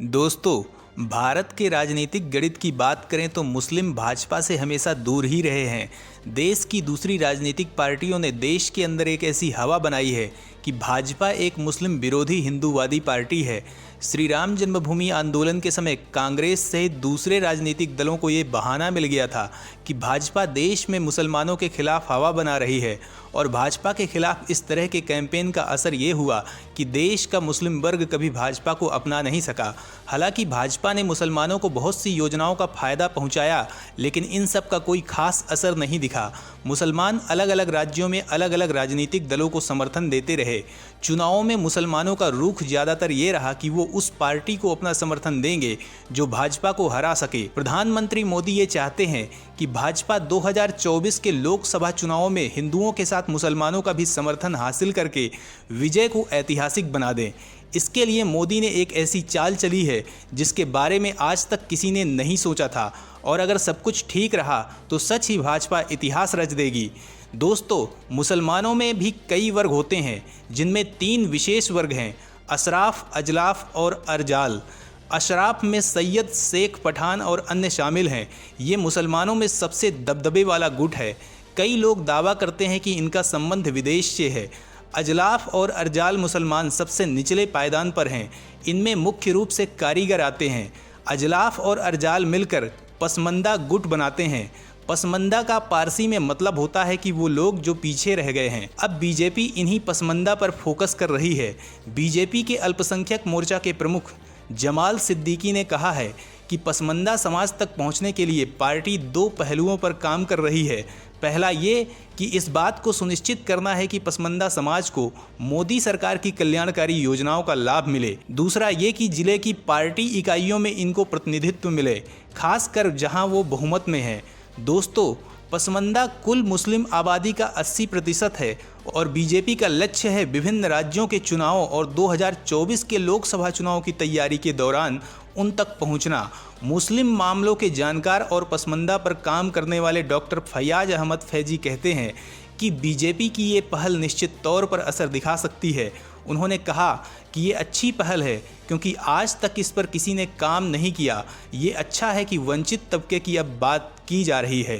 दोस्तों, भारत के राजनीतिक गणित की बात करें तो मुस्लिम भाजपा से हमेशा दूर ही रहे हैं। देश की दूसरी राजनीतिक पार्टियों ने देश के अंदर एक ऐसी हवा बनाई है कि भाजपा एक मुस्लिम विरोधी हिंदूवादी पार्टी है। श्री राम जन्मभूमि आंदोलन के समय कांग्रेस सहित दूसरे राजनीतिक दलों को ये बहाना मिल गया था कि भाजपा देश में मुसलमानों के खिलाफ हवा बना रही है, और भाजपा के खिलाफ इस तरह के कैंपेन का असर ये हुआ कि देश का मुस्लिम वर्ग कभी भाजपा को अपना नहीं सका। हालांकि भाजपा ने मुसलमानों को बहुत सी योजनाओं का फायदा पहुंचाया, लेकिन इन सब का कोई खास असर नहीं दिखा। मुसलमान अलग अलग राज्यों में अलग अलग राजनीतिक दलों को समर्थन देते रहे। चुनावों में मुसलमानों का रुख ज़्यादातर ये रहा कि वो उस पार्टी को अपना समर्थन देंगे जो भाजपा को हरा सके। प्रधानमंत्री मोदी ये चाहते हैं कि भाजपा 2024 के लोकसभा चुनावों में हिंदुओं के साथ मुसलमानों का भी समर्थन हासिल करके विजय को ऐतिहासिक बना दें। इसके लिए मोदी ने एक ऐसी चाल चली है जिसके बारे में आज तक किसी ने नहीं सोचा था, और अगर सब कुछ ठीक रहा तो सच ही भाजपा इतिहास रच देगी। दोस्तों, मुसलमानों में भी कई वर्ग होते हैं, जिनमें 3 विशेष वर्ग हैं: अशराफ, अजलाफ और अरजाल। अशराफ में सैयद, शेख, पठान और अन्य शामिल हैं। ये मुसलमानों में सबसे दबदबे वाला गुट है। कई लोग दावा करते हैं कि इनका संबंध विदेश से है। अजलाफ और अरजाल मुसलमान सबसे निचले पायदान पर हैं। इनमें मुख्य रूप से कारीगर आते हैं। अजलाफ और अरजाल मिलकर पसमंदा गुट बनाते हैं। पसमंदा का पारसी में मतलब होता है कि वो लोग जो पीछे रह गए हैं। अब बीजेपी इन्हीं पसमंदा पर फोकस कर रही है। बीजेपी के अल्पसंख्यक मोर्चा के प्रमुख जमाल सिद्दीकी ने कहा है कि पसमंदा समाज तक पहुंचने के लिए पार्टी 2 पहलुओं पर काम कर रही है। पहला ये कि इस बात को सुनिश्चित करना है कि पसमंदा समाज को मोदी सरकार की कल्याणकारी योजनाओं का लाभ मिले। दूसरा ये कि जिले की पार्टी इकाइयों में इनको प्रतिनिधित्व मिले, खासकर जहां वो बहुमत में है। दोस्तों, पसमंदा कुल मुस्लिम आबादी का 80% है, और बीजेपी का लक्ष्य है विभिन्न राज्यों के चुनावों और 2024 के लोकसभा चुनाव की तैयारी के दौरान उन तक पहुंचना। मुस्लिम मामलों के जानकार और पसमंदा पर काम करने वाले डॉक्टर फैयाज अहमद फैजी कहते हैं कि बीजेपी की ये पहल निश्चित तौर पर असर दिखा सकती है। उन्होंने कहा कि ये अच्छी पहल है क्योंकि आज तक इस पर किसी ने काम नहीं किया। ये अच्छा है कि वंचित तबके की अब बात की जा रही है।